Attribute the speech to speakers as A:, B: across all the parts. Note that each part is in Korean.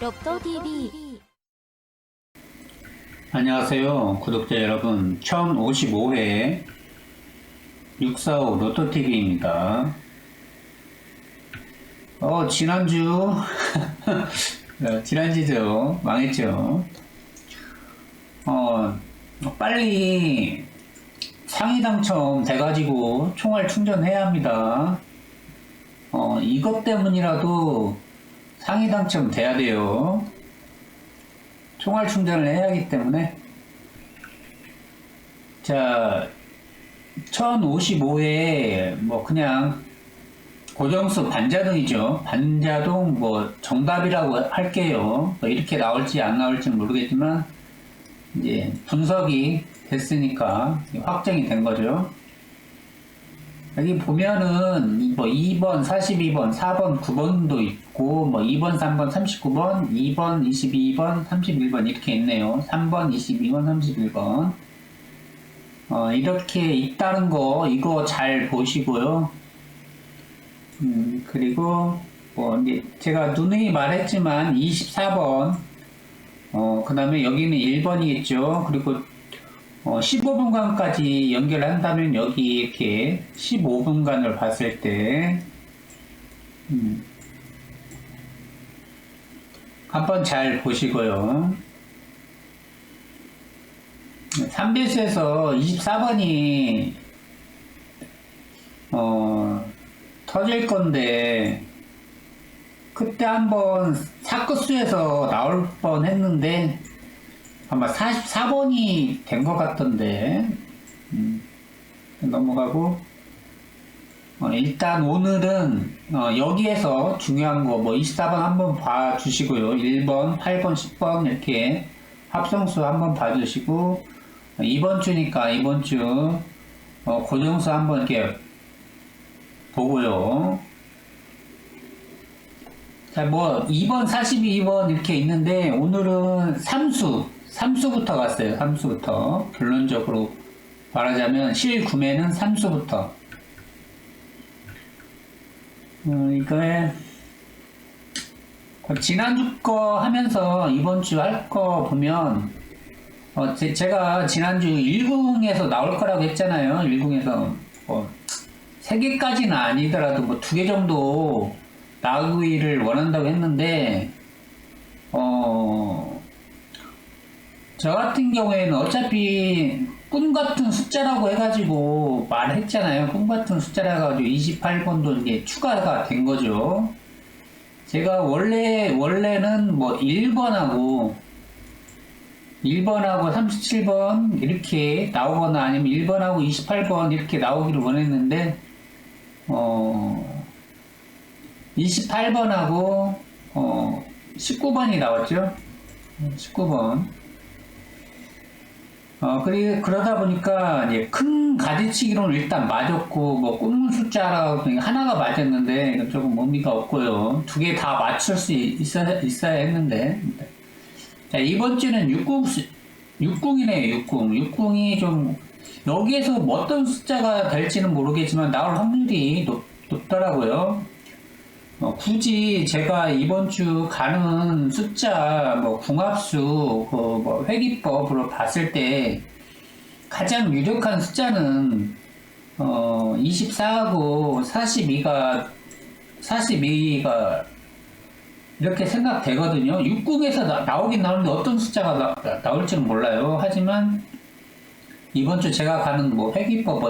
A: 롭도TV.
B: 안녕하세요 구독자 여러분, 1055회 645 로또TV입니다. 지난주 지난주죠, 망했죠. 빨리 상위 당첨 돼가지고 총알 충전해야 합니다. 이것 때문이라도 상위 당첨 돼야 돼요. 총알 충전을 해야 하기 때문에. 자, 1055에 뭐 그냥 고정수 반자동이죠. 반자동 뭐 정답이라고 할게요. 뭐 이렇게 나올지 안 나올지는 모르겠지만 이제 분석이 됐으니까 확정이 된 거죠. 여기 보면은 뭐 2번, 42번, 4번, 9번도 있고 뭐 2번, 3번, 39번, 2번, 22번, 31번 이렇게 있네요. 3번, 22번, 31번 이렇게 있다는 거 이거 잘 보시고요. 그리고 뭐 이제 제가 누누이 말했지만 24번 그 다음에 여기는 1번이겠죠. 그리고 15분간까지 연결한다면 여기 이렇게 15분간을 봤을 때 한번 잘 보시고요. 3배수에서 24번이 터질 건데 그때 한번 사크수에서 나올 뻔 했는데 아마 44번이 된 것 같던데 넘어가고 일단 오늘은 여기에서 중요한 거 뭐 24번 한번 봐주시고요. 1번, 8번, 10번 이렇게 합성수 한번 봐주시고 이번 주니까 이번 주 고정수 한번 이렇게 보고요. 자, 뭐 2번, 42번 이렇게 있는데 오늘은 3수부터 갔어요. 3수부터 결론적으로 말하자면 실구매는 3수부터 이거에 지난주 거 하면서 이번 주 할 거 보면 제가 지난주 1궁에서 나올 거라고 했잖아요. 1궁에서 3개까지는 아니더라도 뭐 2개 정도 나오기를 원한다고 했는데 저 같은 경우에는 어차피 꿈 같은 숫자라고 해가지고 말했잖아요. 꿈 같은 숫자라 가지고 28번도 이제 추가가 된 거죠. 제가 원래는 뭐 1번하고 37번 이렇게 나오거나 아니면 1번하고 28번 이렇게 나오기를 원했는데 28번하고 19번이 나왔죠. 19번. 그러다 보니까 이제 큰 가지치기로는 일단 맞았고 뭐 ቁ문 숫자라고 하나가 맞았는데 조금 의미가 없고요. 2개 다 맞출 수 있어야 했는데. 자, 이번 주는 6궁이네요. 6궁. 6궁이 좀 여기에서 뭐 어떤 숫자가 될지는 모르겠지만 나올 확률이 높더라고요. 굳이 제가 이번 주 가는 숫자, 뭐, 궁합수, 뭐, 회귀법으로 봤을 때, 가장 유력한 숫자는, 24하고 42가, 이렇게 생각되거든요. 6궁에서 나오긴 나오는데 어떤 숫자가 나올지는 몰라요. 하지만, 이번 주 제가 가는 뭐, 회귀법,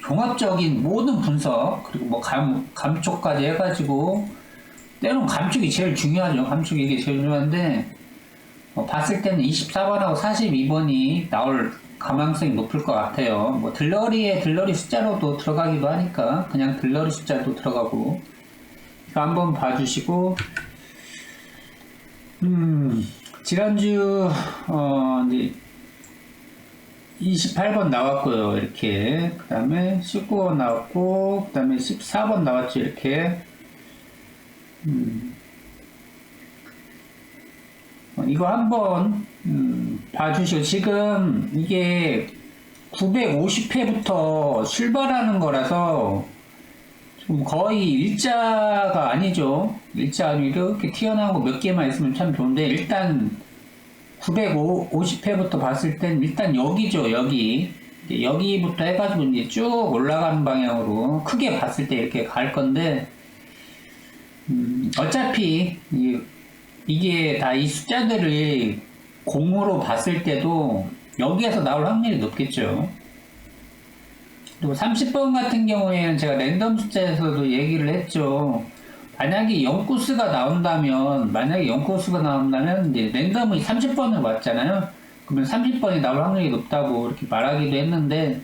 B: 종합적인 모든 분석, 그리고 뭐 감쪽까지 해가지고, 때론 감쪽이 제일 중요하죠. 감쪽이 이게 제일 중요한데, 봤을 때는 24번하고 42번이 나올 가망성이 높을 것 같아요. 뭐, 들러리 숫자로도 들어가기도 하니까, 그냥 들러리 숫자도 들어가고, 이거 한번 봐주시고, 지난주, 이제, 28번 나왔고요. 이렇게. 그 다음에 19번 나왔고, 그 다음에 14번 나왔죠. 이렇게. 이거 한번 봐주시고, 지금 이게 950회부터 출발하는 거라서 좀 거의 일자가 아니죠. 일자 아니고 이렇게 튀어나온 거 몇 개만 있으면 참 좋은데, 일단 950회부터 봤을 땐 일단 여기죠, 여기. 여기부터 해가지고 이제 쭉 올라가는 방향으로 크게 봤을 때 이렇게 갈 건데, 어차피 이게 다 이 숫자들을 공으로 봤을 때도 여기에서 나올 확률이 높겠죠. 그리고 30번 같은 경우에는 제가 랜덤 숫자에서도 얘기를 했죠. 만약에 0코스가 나온다면 이제 랜덤이 30번을 왔잖아요. 그러면 30번이 나올 확률이 높다고 이렇게 말하기도 했는데,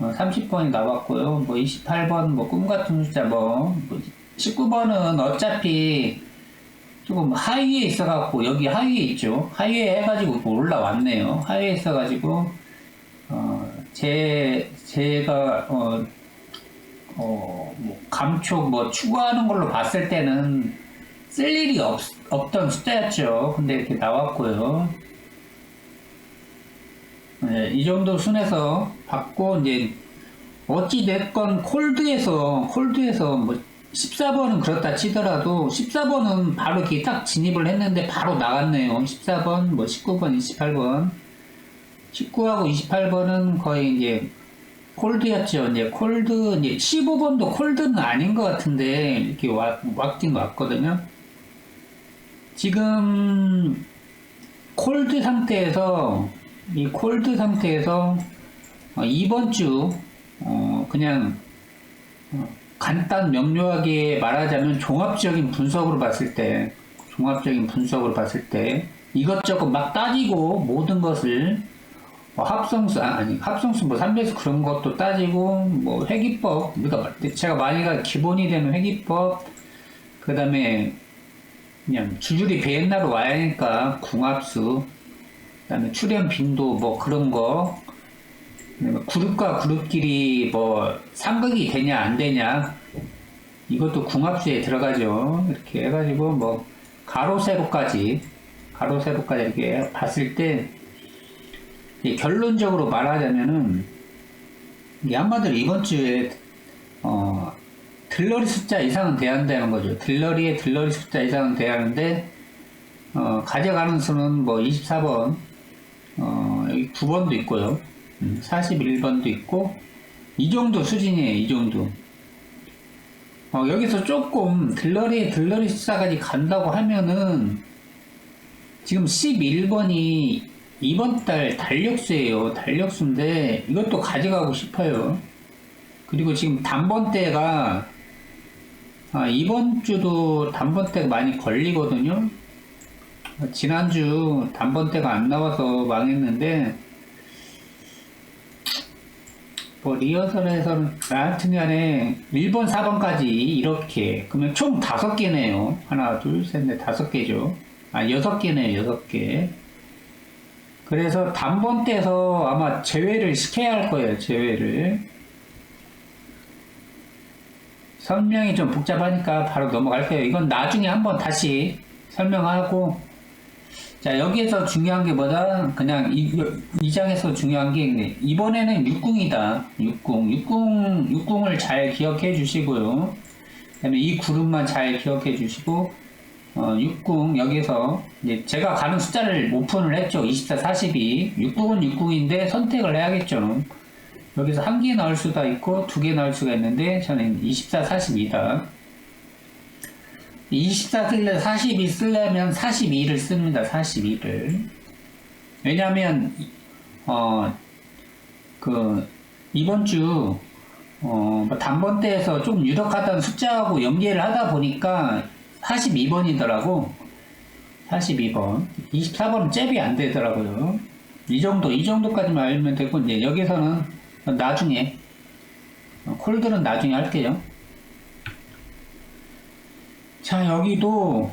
B: 30번이 나왔고요. 뭐 28번 뭐 꿈 같은 숫자 뭐 19번은 어차피 조금 하위에 있어갖고, 여기 하위에 있죠. 하위에 해가지고 올라왔네요. 하위에 있어가지고 제가 뭐 감촉 뭐 추구하는 걸로 봤을 때는 쓸 일이 없던 숫자였죠. 근데 이렇게 나왔고요. 네, 이 정도 순에서 받고, 이제 어찌됐건 콜드에서 뭐 14번은 그렇다 치더라도 14번은 바로 이렇게 딱 진입을 했는데 바로 나갔네요. 14번, 뭐 19번, 28번. 19하고 28번은 거의 이제 콜드였죠. 이제 15번도 콜드는 아닌 것 같은데 이렇게 왔긴 왔거든요. 지금 콜드 상태에서 이번 주 그냥 간단 명료하게 말하자면 종합적인 분석으로 봤을 때 이것저것 막 따지고 모든 것을 합성수 뭐 3배수 그런 것도 따지고 뭐 회기법, 그러니까 제가 많이가 기본이 되는 회기법, 그 다음에 그냥 줄줄이 배엔나로 와야 하니까 궁합수, 그 다음에 출현 빈도 뭐 그런 거, 그룹과 그룹끼리 뭐 상극이 되냐 안 되냐, 이것도 궁합수에 들어가죠. 이렇게 해가지고 뭐 가로 세로까지 이렇게 봤을 때, 결론적으로 말하자면은 이게 한마디로 이번 주에 들러리 숫자 이상은 돼야 한다는 거죠. 들러리 숫자 이상은 돼야 하는데, 가져가는 수는 뭐 24번, 여기 9번도 있고요. 41번도 있고, 이 정도 수준이에요, 이 정도. 여기서 조금 들러리 숫자까지 간다고 하면은, 지금 11번이 이번 달 달력수예요. 달력수인데, 이것도 가져가고 싶어요. 그리고 지금 단번대가, 이번 주도 단번대가 많이 걸리거든요. 지난주 단번대가 안 나와서 망했는데, 뭐 리허설에서는 하여튼 간에 1번, 4번까지 이렇게, 그러면 총 5개네요. 하나, 둘, 셋, 넷, 5개죠. 6개네요, 6개. 그래서 단번대에서 아마 제외를 시켜야 할 거예요, 제외를. 설명이 좀 복잡하니까 바로 넘어갈게요. 이건 나중에 한번 다시 설명하고, 자, 여기에서 중요한 게 뭐다? 그냥 이 장에서 중요한 게, 이번에는 60이다. 60을 잘 기억해 주시고요. 그 다음에 이 그룹만 잘 기억해 주시고, 60, 여기서, 이제 제가 가는 숫자를 오픈을 했죠. 24, 42. 60은 60인데 선택을 해야겠죠. 여기서 한 개 나올 수가 있고, 2개 나올 수가 있는데, 저는 24, 42다. 24 쓸래, 42 쓰려면 42를 씁니다. 42를. 왜냐면, 이번 주, 단번대에서 좀 유력하다는 숫자하고 연계를 하다 보니까 42번이더라고. 42번. 24번은 잽이 안 되더라고요. 이 정도까지만 알면 되고, 이제 여기서는 나중에, 콜들은 나중에 할게요. 자, 여기도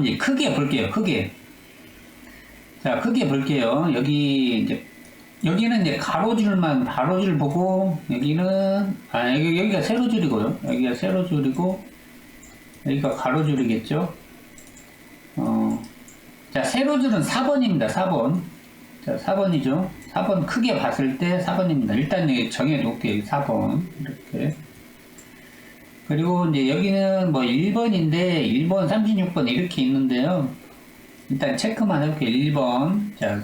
B: 이제 크게 볼게요, 크게. 자, 크게 볼게요. 여기는 이제 가로줄 보고, 여기가 세로줄이고요. 여기가 세로줄이고, 여기가 가로줄이겠죠. 자, 세로줄은 4번입니다, 4번. 자, 4번이죠. 4번 크게 봤을 때 4번입니다. 일단 여기 정해놓을게요. 4번. 이렇게. 그리고 이제 여기는 뭐 1번인데, 1번, 36번 이렇게 있는데요. 일단 체크만 해볼게요. 1번. 자,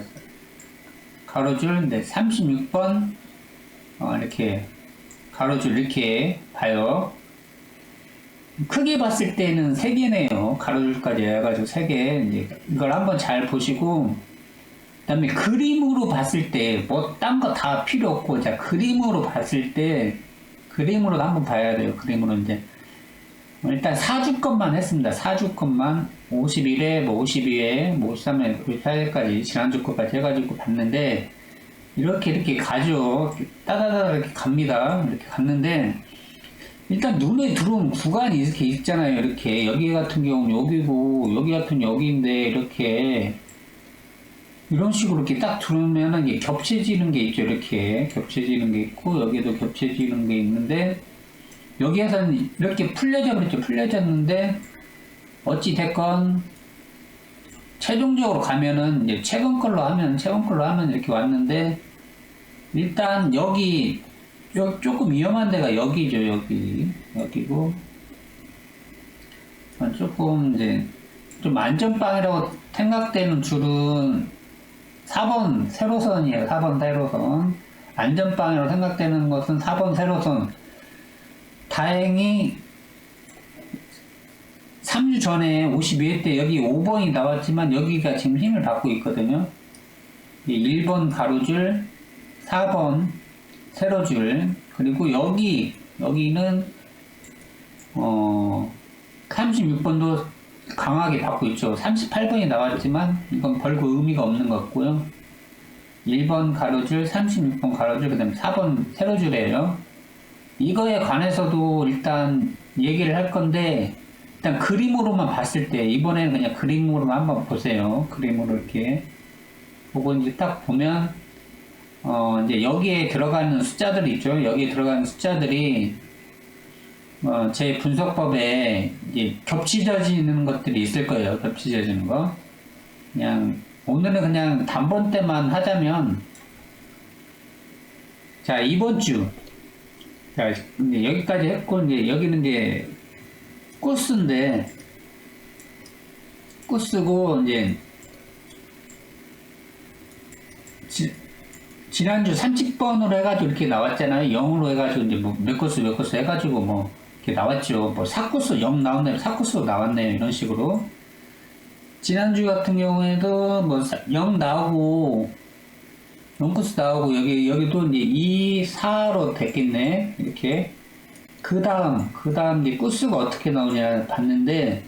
B: 가로줄, 네, 36번. 이렇게, 가로줄 이렇게 봐요. 크게 봤을 때는 3개네요. 가로줄까지 해가지고 3개. 이제 이걸 한번 잘 보시고, 그 다음에 그림으로 봤을 때, 뭐, 딴 거 다 필요 없고, 자, 그림으로 봤을 때, 그림으로 한번 봐야 돼요. 그림으로 이제. 일단 4주권만 했습니다. 4주권만. 51회, 뭐 52회, 뭐 53회, 54회까지, 지난주 거까지 해가지고 봤는데, 이렇게 가죠. 따다다다 이렇게 갑니다. 이렇게 갔는데, 일단 눈에 들어온 구간이 이렇게 있잖아요. 이렇게. 여기 같은 경우는 여기고, 여기 같은 여기인데, 이렇게. 이런 식으로 이렇게 딱 들어오면은 이게 겹쳐지는 게 있죠. 이렇게 겹쳐지는 게 있고 여기도 겹쳐지는 게 있는데 여기에서는 이렇게 풀려져 버렸죠. 풀려졌는데 어찌 됐건 최종적으로 가면은 이제 최근 걸로 하면 이렇게 왔는데 일단 여기 조금 위험한 데가 여기죠. 여기고 조금 이제 좀 안전빵이라고 생각되는 줄은 4번 세로선이에요. 4번 세로선. 안전빵이라고 생각되는 것은 4번 세로선. 다행히 3주 전에 52회 때 여기 5번이 나왔지만 여기가 지금 힘을 받고 있거든요. 1번 가로줄, 4번 세로줄, 그리고 여기는 36번도 강하게 받고 있죠. 38번이 나왔지만 이건 별거 의미가 없는 것 같고요. 1번 가로줄, 36번 가로줄, 그 다음에 4번 세로줄이에요. 이거에 관해서도 일단 얘기를 할 건데 일단 그림으로만 봤을 때 이번에는 그냥 그림으로만 한번 보세요. 그림으로 이렇게 보고 이제 딱 보면 이제 여기에 들어가는 숫자들이 있죠. 여기에 들어가는 숫자들이 제 분석법에 이제 겹치져지는 것들이 있을 거예요. 겹치져지는 거. 오늘은 그냥 단번대만 하자면, 자, 이번 주. 자, 이제 여기까지 했고, 이제 여기는 이제 코스인데, 코스고, 이제, 지난주 30번으로 해가지고 이렇게 나왔잖아요. 0으로 해가지고 이제 뭐 몇 코스 해가지고 뭐, 이렇게 나왔죠. 뭐 4코스 0 나왔네요. 4코스로 나왔네요. 이런 식으로. 지난주 같은 경우에도 뭐 0 나오고 0코스 나오고 여기도 이제 2, 4로 됐겠네. 이렇게. 그 다음 이제 코스가 어떻게 나오냐 봤는데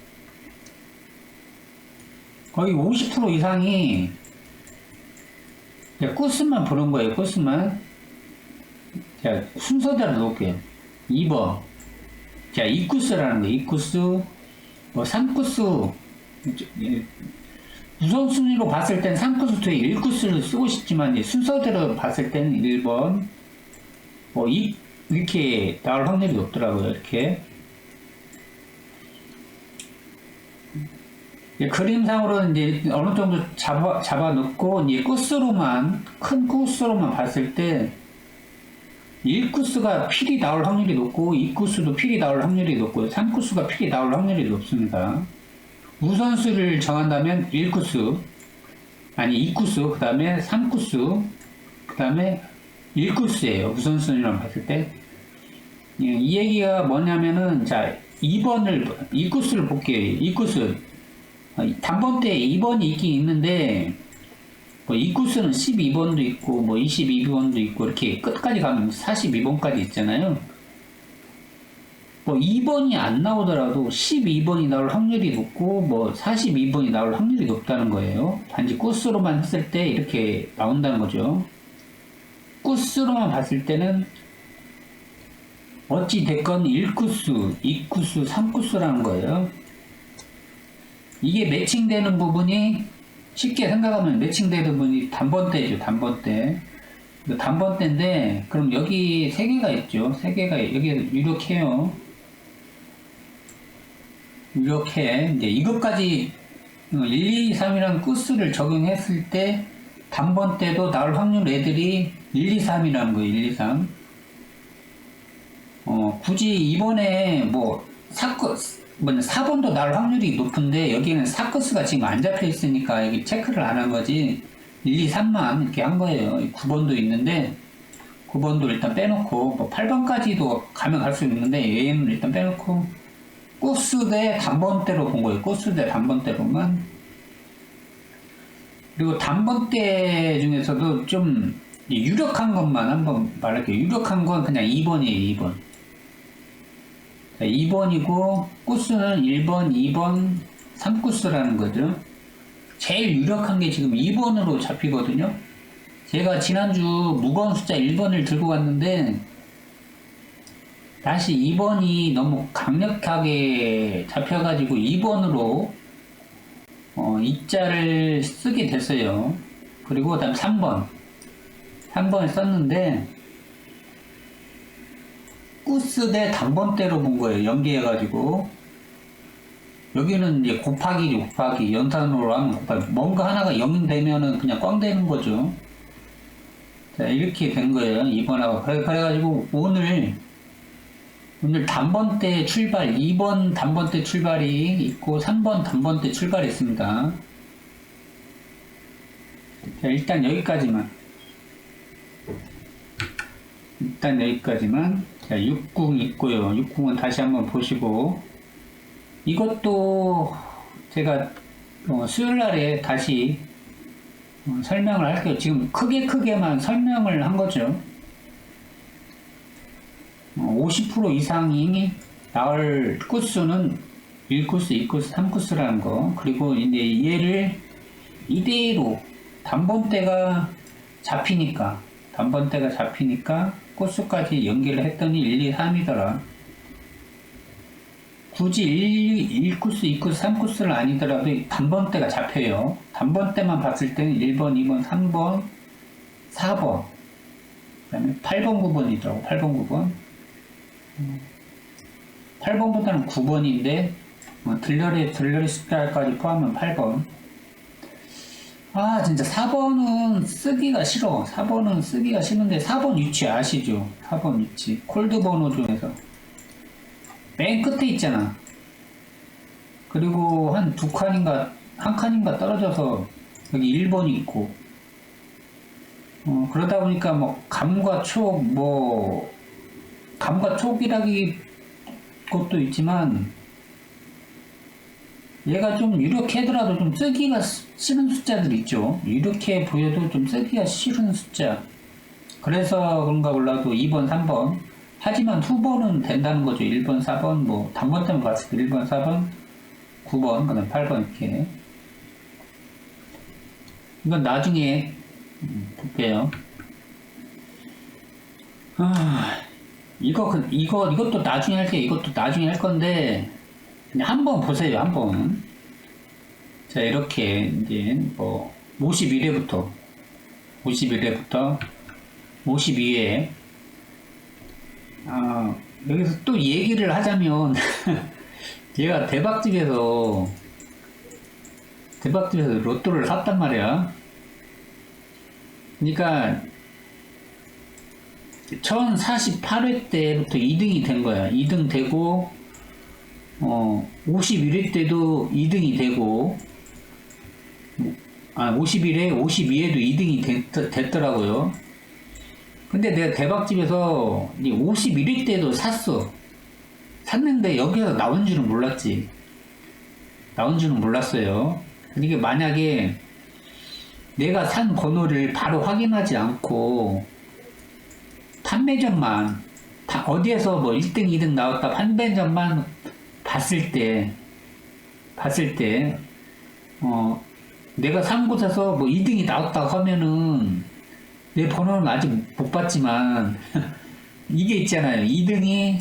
B: 거의 50% 이상이 코스만 보는 거예요. 코스만. 자, 순서대로 놓을게요. 2번. 자, 2코스라는 거예요. 2코스, 뭐 3코스, 우선순위로 봤을 땐 3코스 뒤에 1코스를 쓰고 싶지만 이제 순서대로 봤을 때는 1번, 뭐 이렇게 나올 확률이 높더라고요. 이렇게. 그림상으로는 이제 어느 정도 잡아놓고 이제 코스로만, 큰 코스로만 봤을 때 1코스가 필히 나올 확률이 높고 2코스도 필히 나올 확률이 높고 3코스가 필히 나올 확률이 높습니다. 우선수를 정한다면 1코스, 아니 2코스, 그 다음에 3코스, 그 다음에 1코스예요. 우선순위로 봤을 때. 이 얘기가 뭐냐면은, 자, 2코스를 볼게요. 2코스. 단번 때 2번이 있긴 있는데, 뭐 2코스는 12번도 있고, 뭐 22번도 있고, 이렇게 끝까지 가면 42번까지 있잖아요. 뭐 2번이 안 나오더라도 12번이 나올 확률이 높고, 뭐 42번이 나올 확률이 높다는 거예요. 단지 코스로만 했을 때 이렇게 나온다는 거죠. 코스로만 봤을 때는 어찌 됐건 1코스, 2코스, 3코스라는 거예요. 이게 매칭되는 부분이 쉽게 생각하면 매칭되는 부분이 단번대죠. 단번대. 단번대인데 그럼 여기 3개가 있죠. 3개가 여기 유력해요. 유력해. 이제 이것까지 1, 2, 3이라는 코스를 적용했을 때 단번 때도 나올 확률 애들이 1, 2, 3이라는 거예요. 1, 2, 3. 굳이 이번에 뭐 4번도 나올 확률이 높은데 여기는 사커스가 지금 안 잡혀 있으니까 여기 체크를 안 한 거지. 1, 2, 3만 이렇게 한 거예요. 9번도 있는데 9번도 일단 빼놓고 뭐 8번까지도 가면 갈 수 있는데 얘는 일단 빼놓고 코스 대 단번대로 본 거예요. 코스 대 단번대로만. 그리고 단번대 중에서도 좀 유력한 것만 한번 말할게요. 유력한 건 그냥 2번이에요. 2번. 2번이고 코스는 1번, 2번, 3코스라는 거죠. 제일 유력한 게 지금 2번으로 잡히거든요. 제가 지난주 무거운 숫자 1번을 들고 갔는데 다시 2번이 너무 강력하게 잡혀가지고 2번으로 입자를 쓰게 됐어요. 그리고 그다음 3번을 썼는데 코스 대 단번대로 본 거예요. 연계해가지고 여기는 이제 곱하기 연산으로 하면 곱하기 뭔가 하나가 0 되면은 그냥 꽝 되는 거죠. 자, 이렇게 된 거예요. 2번하고 그래가지고 오늘 단번대 출발 2번 단번대 출발이 있고 3번 단번대 출발이 있습니다. 자, 일단 여기까지만 자, 60 있고요. 60은 다시 한번 보시고 이것도 제가 수요일날에 다시 설명을 할게요. 지금 크게만 설명을 한 거죠. 50% 이상이 나올 코스는 1코스, 2코스, 3코스라는 거. 그리고 이제 얘를 이대로 단번대가 잡히니까 코스까지 연결을 했더니 1, 2, 3이더라. 굳이 1코스, 2코스, 3코스는 아니더라도 단번대가 잡혀요. 단번대만 봤을 때는 1번, 2번, 3번, 4번, 그 다음에 8번, 9번이더라고. 8번, 9번. 8번보다는 9번인데, 들러리 숫자까지 포함하면 8번. 아, 진짜 4번은 쓰기가 싫어. 4번은 쓰기가 싫은데, 4번 위치 아시죠? 4번 위치. 콜드 번호 중에서. 맨 끝에 있잖아. 그리고 한 한 칸인가 떨어져서 여기 1번이 있고. 그러다 보니까 뭐, 감과 촉이라기 것도 있지만, 얘가 좀 이렇게 하더라도 좀 쓰기가 싫은 숫자들 있죠. 이렇게 보여도 좀 쓰기가 싫은 숫자. 그래서 그런가 몰라도 2번, 3번. 하지만 후보는 된다는 거죠. 1번, 4번, 뭐, 단번대만 봤을 때 1번, 4번, 9번, 그 다음 8번, 이렇게. 이건 나중에 볼게요. 이것도 나중에 할게요. 이것도 나중에 할 건데, 그냥 한번 보세요, 한번. 자, 이렇게, 이제, 뭐, 51회부터 52회. 여기서 또 얘기를 하자면, 얘가 대박집에서 로또를 샀단 말이야. 그러니까, 1048회 때부터 2등이 된 거야. 2등 되고, 51회 때도 2등이 되고, 51회, 52회도 2등이 됐더라고요. 근데 내가 대박집에서 51회 때도 샀는데 여기서 나온 줄은 몰랐지. 나온 줄은 몰랐어요. 이게 만약에 내가 산 번호를 바로 확인하지 않고 판매점만 어디에서 뭐 1등, 2등 나왔다 판매점만 봤을 때 내가 산 곳에서 뭐 2등이 나왔다고 하면은 내 번호는 아직 못 봤지만 이게 있잖아요. 2등이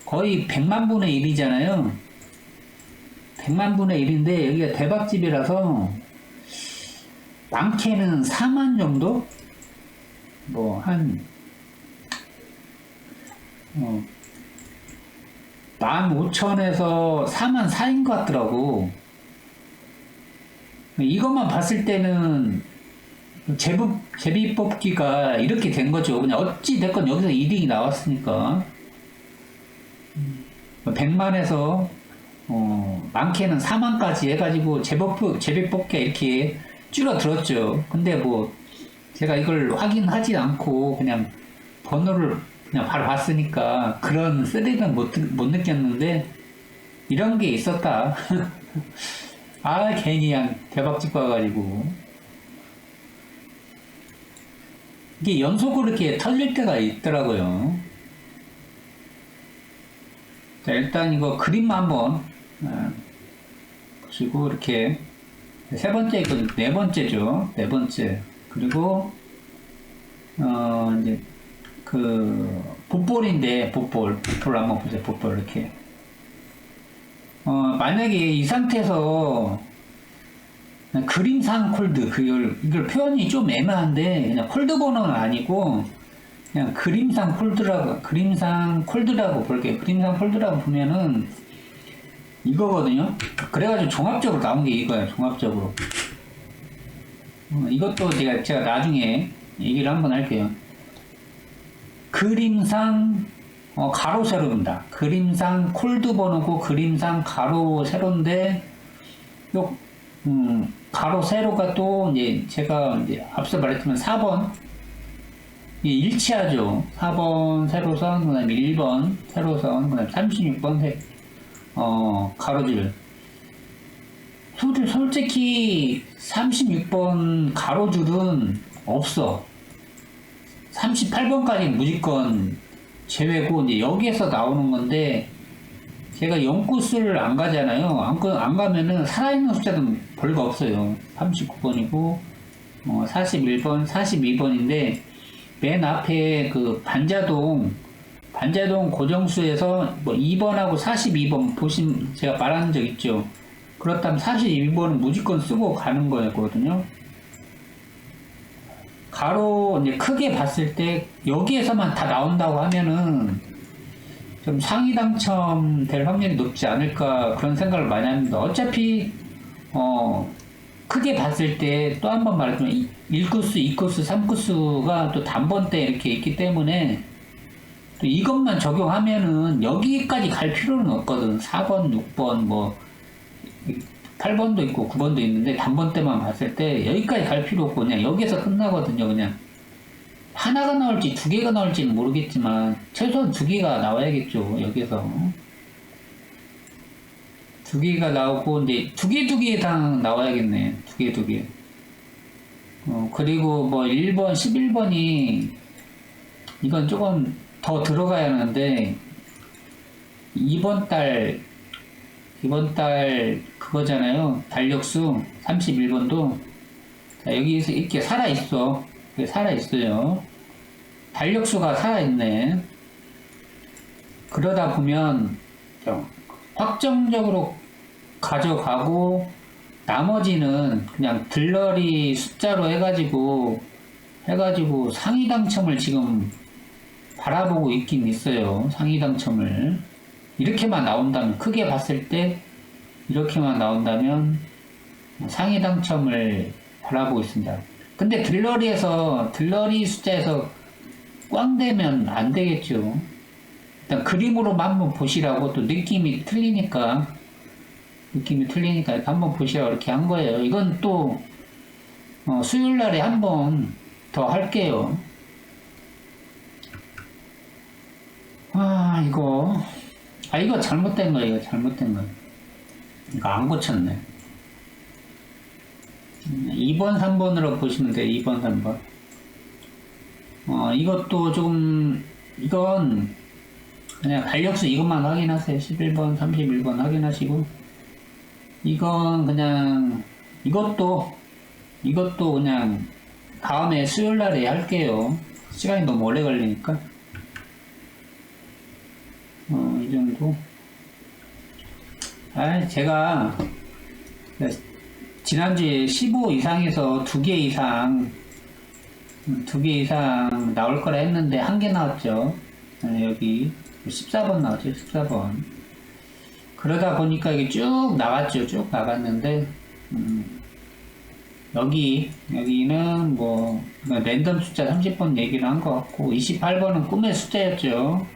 B: 거의 100만 분의 1이잖아요. 100만 분의 1인데 여기가 대박집이라서 많게는 4만 정도? 뭐 한 15,000에서 4만 4인 것 같더라고. 이것만 봤을 때는 제비 뽑기가 이렇게 된 거죠. 그냥 어찌 됐건 여기서 2등이 나왔으니까. 100만에서, 많게는 4만까지 해가지고 제비 뽑기가 이렇게 줄어들었죠. 근데 뭐, 제가 이걸 확인하지 않고 그냥 번호를 그냥 바로 봤으니까 그런 스릴은 못 느꼈는데, 이런 게 있었다. 아, 괜히 그냥 대박 찍고 와가지고. 이게 연속으로 이렇게 터질 때가 있더라고요. 자, 일단 이거 그림만 한번 보시고, 이렇게 세 번째 이건 네 번째죠. 네 번째. 그리고 이제 그 봇볼인데 봇볼 한번 보세요. 봇볼 이렇게. 만약에 이 상태에서 그림상 콜드, 이걸 표현이 좀 애매한데, 그냥 콜드 번호는 아니고, 그냥 그림상 콜드라고 볼게요. 그림상 콜드라고 보면은, 이거거든요. 그래가지고 종합적으로 나온 게 이거예요, 종합적으로. 이것도 제가 나중에 얘기를 한번 할게요. 그림상, 가로 세로입니다. 그림상 콜드 번호고, 그림상 가로 세로인데, 가로 세로가 또 이제 제가 이제 앞서 말했지만 4번 일치하죠. 4번 세로선, 그 다음에 1번 세로선, 그 다음에 36번 가로줄. 솔직히 36번 가로줄은 없어. 38번까지 무조건 제외고, 이제 여기에서 나오는 건데, 제가 0코스를 안 가잖아요. 안 가면은 살아있는 숫자는 별거 없어요. 39번이고, 41번, 42번인데, 맨 앞에 그 반자동 고정수에서 뭐 2번하고 42번 제가 말한 적 있죠. 그렇다면 42번은 무조건 쓰고 가는 거였거든요. 가로 이제 크게 봤을 때, 여기에서만 다 나온다고 하면은, 좀 상위 당첨될 확률이 높지 않을까 그런 생각을 많이 합니다. 어차피 크게 봤을 때 또 한 번 말하자면 1코스, 2코스, 3코스가 또 단번대 이렇게 있기 때문에 또 이것만 적용하면은 여기까지 갈 필요는 없거든. 4번, 6번, 뭐 8번도 있고 9번도 있는데 단번대만 봤을 때 여기까지 갈 필요 없고 그냥 여기서 끝나거든요. 그냥 하나가 나올지 두 개가 나올지는 모르겠지만 최소한 두 개가 나와야겠죠. 여기서 두 개가 나오고 이제 두 개 다 나와야겠네. 두 개. 그리고 뭐 1번, 11번이 이건 조금 더 들어가야 하는데 이번 달 그거잖아요. 달력수 31번도 자, 여기서 이렇게 살아있어. 살아있어요. 달력수가 살아있네. 그러다 보면 확정적으로 가져가고 나머지는 그냥 들러리 숫자로 해가지고 상위 당첨을 지금 바라보고 있긴 있어요. 상위 당첨을 이렇게만 나온다면, 크게 봤을 때 이렇게만 나온다면 상위 당첨을 바라보고 있습니다. 근데 들러리 숫자에서 꽝 되면 안 되겠죠. 일단 그림으로만 한번 보시라고, 또 느낌이 틀리니까 이렇게 한번 보시라고 이렇게 한 거예요. 이건 또 수요일 날에 한번 더 할게요. 이거 잘못된 거예요. 이거 안 고쳤네. 2번, 3번으로 보시면 돼요. 2번, 3번. 이것도 조금, 이건 그냥 달력수 이것만 확인하세요. 11번, 31번 확인하시고, 이건 그냥, 이것도 그냥 다음에 수요일 날에 할게요. 시간이 너무 오래 걸리니까. 이 정도. 제가 지난주에 15 이상에서 2개 이상 나올 거라 했는데 1개 나왔죠. 여기 14번 나왔죠. 14번. 그러다 보니까 이게 쭉 나갔죠. 쭉 나갔는데 여기는 뭐, 랜덤 숫자 30번 얘기를 한 것 같고, 28번은 꿈의 숫자였죠.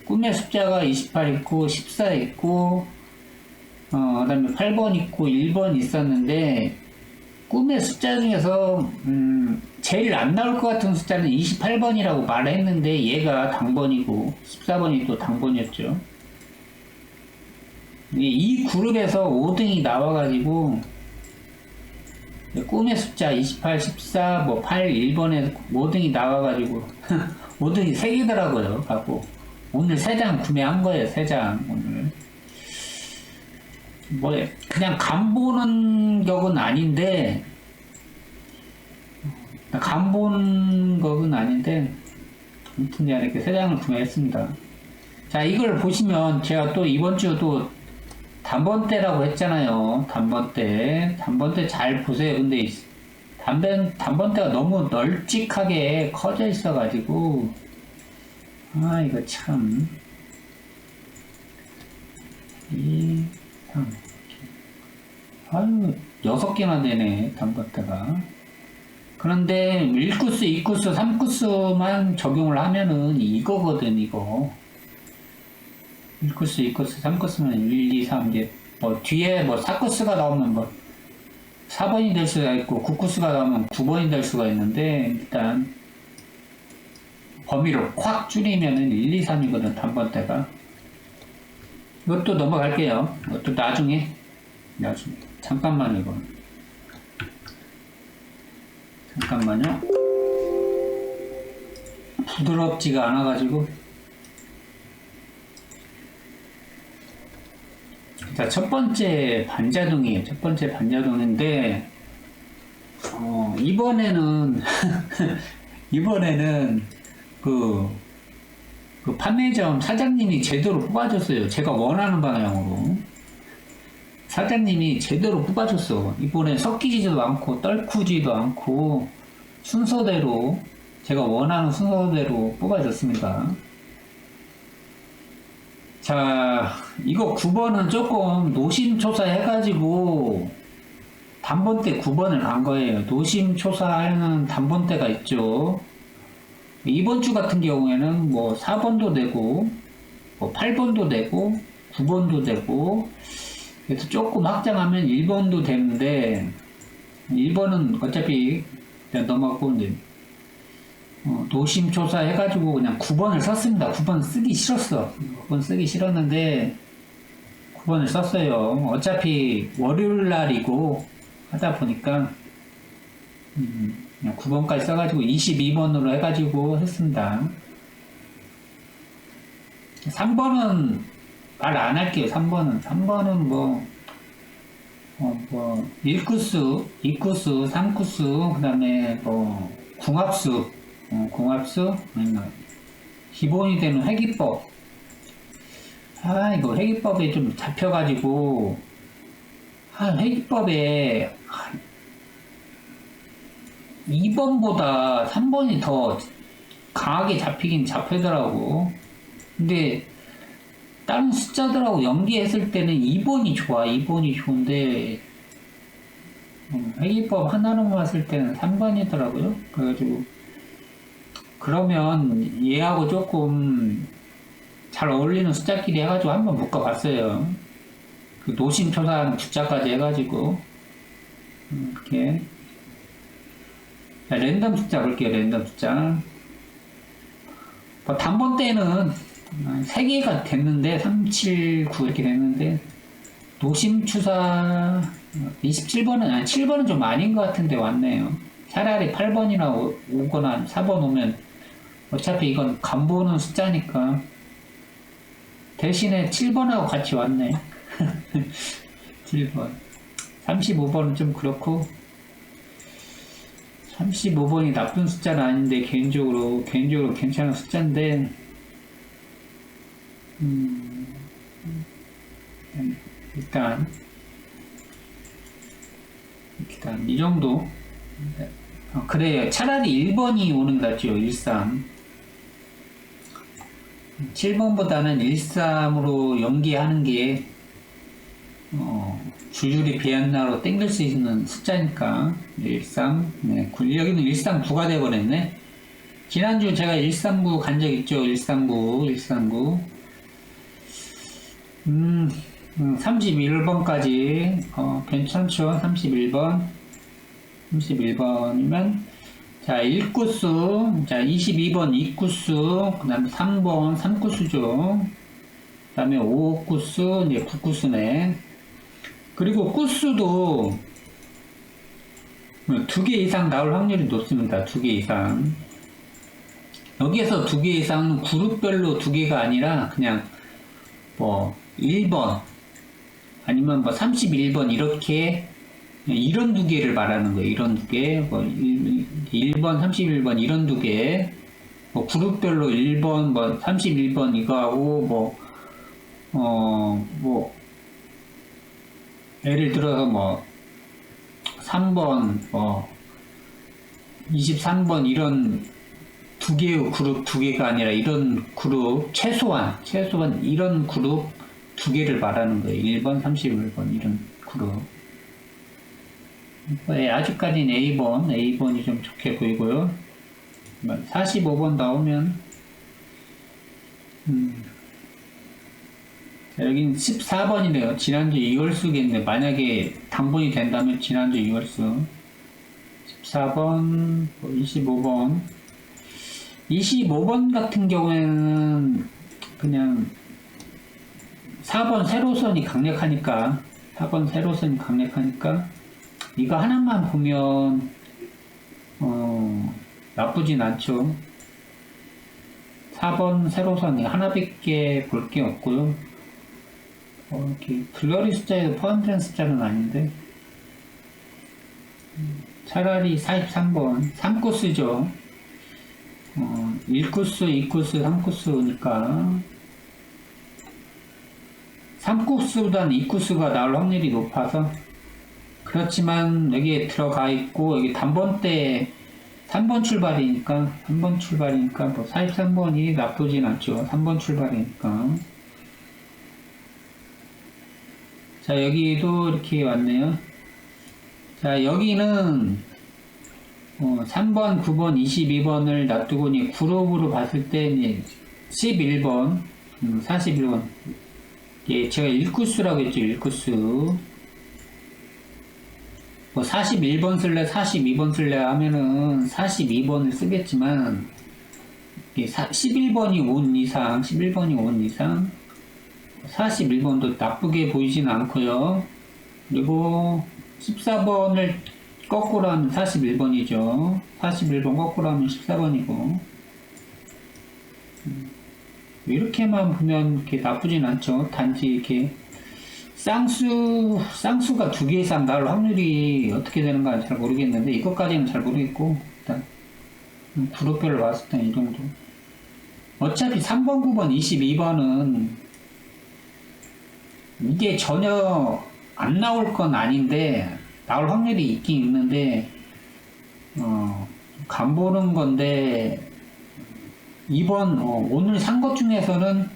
B: 꿈의 숫자가 28 있고, 14 있고, 그 다음에 8번 있고, 1번 있었는데, 꿈의 숫자 중에서, 제일 안 나올 것 같은 숫자는 28번이라고 말을 했는데, 얘가 당번이고, 14번이 또 당번이었죠. 이 그룹에서 5등이 나와가지고, 꿈의 숫자 28, 14, 뭐 8, 1번에 5등이 나와가지고 5등이 3개더라고요. 갖고 오늘 3장 구매한 거예요. 3장 오늘. 뭐 그냥 간 보는 격은 아닌데 아무튼 이렇게 3장을 구매했습니다. 자, 이걸 보시면 제가 또 이번 주도 단번대라고 했잖아요. 단번대 잘 보세요. 근데 단번대가 너무 널찍하게 커져 있어가지고 이거 참 2, 3 아유 6개나 되네 단번대가. 그런데 1코스, 2코스, 3코스만 적용을 하면은 이거거든. 이거 1코스, 2코스, 3코스면 1, 2, 3 이제 뭐 뒤에 뭐 4코스가 나오면 뭐 4번이 될 수가 있고 9코스가 나오면 9번이 될 수가 있는데 일단 범위를 확 줄이면은 1, 2, 3이거든 단번대가. 이것도 넘어갈게요. 이것도 나중에 잠깐만요. 이거 잠깐만요. 부드럽지가 않아가지고. 자, 첫 번째 반자동이에요. 첫 번째 반자동인데, 이번에는, 그 판매점 사장님이 제대로 뽑아줬어요. 제가 원하는 방향으로. 사장님이 제대로 뽑아줬어. 이번에 섞이지도 않고, 떨구지도 않고, 순서대로, 제가 원하는 순서대로 뽑아줬습니다. 자, 이거 9번은 조금 노심초사 해가지고 단번대 9번을 간 거예요. 노심초사하는 단번대가 있죠. 이번 주 같은 경우에는 뭐 4번도 되고, 뭐 8번도 되고, 9번도 되고, 그래서 조금 확장하면 1번도 되는데, 1번은 어차피 그냥 넘어가고, 이제 노심초사 해가지고 그냥 9번을 썼습니다. 9번 쓰기 싫었어. 9번 쓰기 싫었는데 9번을 썼어요. 어차피 월요일 날이고 하다 보니까 그냥 9번까지 써가지고 22번으로 해가지고 했습니다. 3번은 말 안 할게요. 3번은 뭐 1코스, 2코스, 3코스, 그 다음에 뭐 궁합수, 아니면 기본이 되는 회기법. 이거 회기법에 좀 잡혀가지고, 회기법에 2번보다 3번이 더 강하게 잡히긴 잡히더라고. 근데 다른 숫자들하고 연계했을 때는 2번이 좋아. 2번이 좋은데 회기법 하나로만 봤을 때는 3번이더라고요. 그래가지고 그러면 얘하고 조금 잘 어울리는 숫자끼리 해가지고 한번 묶어봤어요. 그 노심초사하는 숫자까지 해가지고 이렇게. 자, 랜덤 숫자 볼게요. 랜덤 숫자. 단번 때는 3개가 됐는데 3, 7, 9 이렇게 됐는데 노심초사 27번은 7번은 좀 아닌 것 같은데 왔네요. 차라리 8번이나 오거나 4번 오면 어차피 이건 간보는 숫자니까 대신에 7번하고 같이 왔네. 7번 35번은 좀 그렇고 35번이 나쁜 숫자는 아닌데 개인적으로 괜찮은 숫자인데 일단 이 정도. 그래요. 차라리 1번이 오는 것 같죠. 13 7번보다는 13으로 연기하는 게 줄줄이 비엔나로 땡길 수 있는 숫자니까 13, 네, 여기는 139가 돼버렸네. 지난주 제가 139 간 적 있죠. 139 31번까지 괜찮죠. 31번이면 자 1구수, 자 22번 2구수, 그 다음에 3번 3구수죠. 그 다음에 5구수, 이제 9구수네. 그리고 구수도 2개 이상 나올 확률이 높습니다. 2개 이상. 여기에서 2개 이상은 그룹별로 2개가 아니라 그냥 뭐 1번 아니면 뭐 31번 이렇게 이런 2개를 말하는 거예요. 이런 2개, 뭐 1번, 31번 이런 2개, 뭐 그룹별로 1번, 뭐 31번 이거하고 뭐 예를 들어서 뭐 3번, 뭐 23번 이런 2개의 그룹 2개가 아니라 이런 그룹 최소한 이런 그룹 2개를 말하는 거예요. 1번, 31번 이런 그룹. 아직까지는 A번이 좀 좋게 보이고요. 45번 나오면 자, 여긴 14번이네요. 지난주 이월수겠네. 만약에 당분이 된다면 지난주 이월수 14번, 25번 25번 같은 경우에는 그냥 4번 세로선이 강력하니까 이거 하나만 보면 나쁘진 않죠. 4번 세로선이 하나밖에 볼 게 없고요. 이렇게 블러리 숫자에도 포함된 숫자는 아닌데 차라리 43번 3코스죠. 1코스, 2코스, 3코스니까 3코스보다는 2코스가 나올 확률이 높아서 그렇지만 여기에 들어가 있고 여기 단번대 3번 출발이니까 뭐 43번이 나쁘진 않죠. 3번 출발이니까. 자, 여기도 이렇게 왔네요. 자, 여기는 3번, 9번, 22번을 놔두고 그룹으로 봤을 때 11번, 41번. 예, 제가 1구수라고 했죠. 1구수. 뭐 41번 쓸래, 42번 쓸래 하면은 42번을 쓰겠지만 11번이 온 이상 41번도 나쁘게 보이진 않고요. 그리고 14번을 거꾸로 하면 41번이죠. 41번 거꾸로 하면 14번이고 이렇게만 보면 이렇게 나쁘진 않죠. 단지 이렇게 쌍수가 2개 이상 나올 확률이 어떻게 되는가 잘 모르겠는데 이것까지는 잘 모르겠고 일단 그룹별로 봤을 때 이 정도. 어차피 3번, 9번, 22번은 이게 전혀 안 나올 건 아닌데 나올 확률이 있긴 있는데 간보는 건데 이번 오늘 산 것 중에서는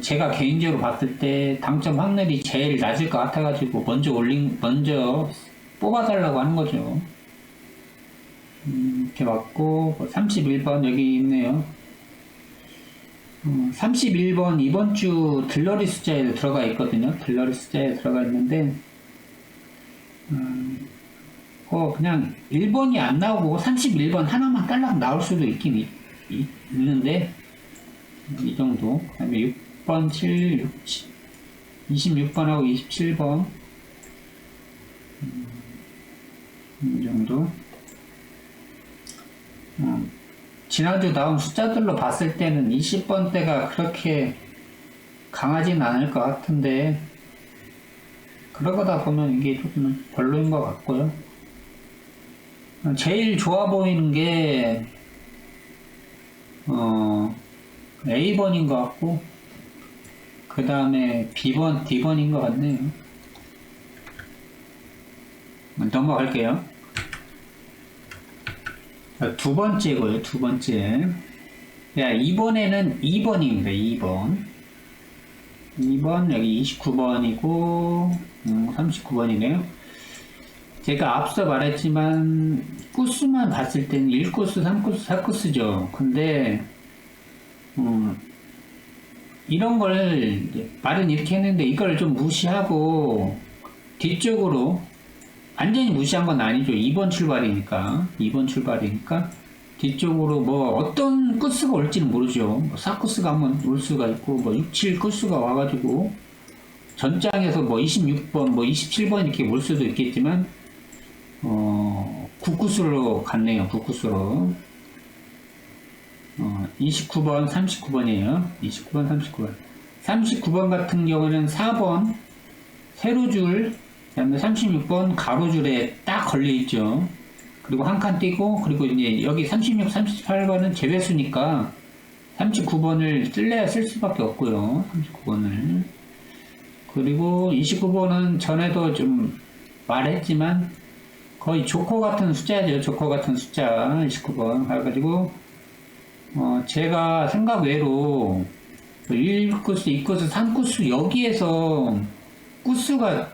B: 제가 개인적으로 봤을 때 당첨 확률이 제일 낮을 것 같아가지고 먼저 뽑아달라고 하는 거죠. 이렇게 맞고 31번 여기 있네요. 31번 이번 주 들러리 숫자에 들어가 있거든요. 들러리 숫자에 들어가 있는데 그냥 1번이 안 나오고 31번 하나만 딸랑 나올 수도 있긴 있는데 이 정도. 그 다음에 6번, 7, 26번하고 27번 이 정도. 지난주 나온 숫자들로 봤을 때는 20번대가 그렇게 강하진 않을 것 같은데 그러다 보면 이게 조금 별로인 것 같고요. 제일 좋아 보이는 게 A번인 것 같고 그 다음에 B번, D번인 것 같네요. 넘어갈게요. 두 번째고요. 두 번째. 야, 이번에는 2번입니다. 2번. 2번, 여기 29번이고, 39번이네요. 제가 앞서 말했지만, 코스만 봤을 때는 1코스, 3코스, 4코스죠. 근데, 이런 걸, 말은 이렇게 했는데, 이걸 좀 무시하고, 뒤쪽으로, 완전히 무시한 건 아니죠. 2번 출발이니까. 2번 출발이니까. 뒤쪽으로 뭐 어떤 코스가 올지는 모르죠. 뭐 4코스가 한번 올 수가 있고, 뭐 6, 7코스가 와가지고, 전장에서 뭐 26번, 뭐 27번 이렇게 올 수도 있겠지만, 9코스로 갔네요. 9코스로. 29번, 39번이에요. 29번, 39번. 39번 같은 경우는 4번, 세로줄, 그 다음에 36번 가로줄에 딱 걸려있죠. 그리고 한 칸 띄고, 그리고 이제 여기 36, 38번은 제외수니까 39번을 쓸래야 쓸 수밖에 없고요. 39번을. 그리고 29번은 전에도 좀 말했지만 거의 조커 같은 숫자죠. 조커 같은 숫자 29번. 그래가지고 제가 생각 외로 1코스, 2코스, 3코스 여기에서 코스가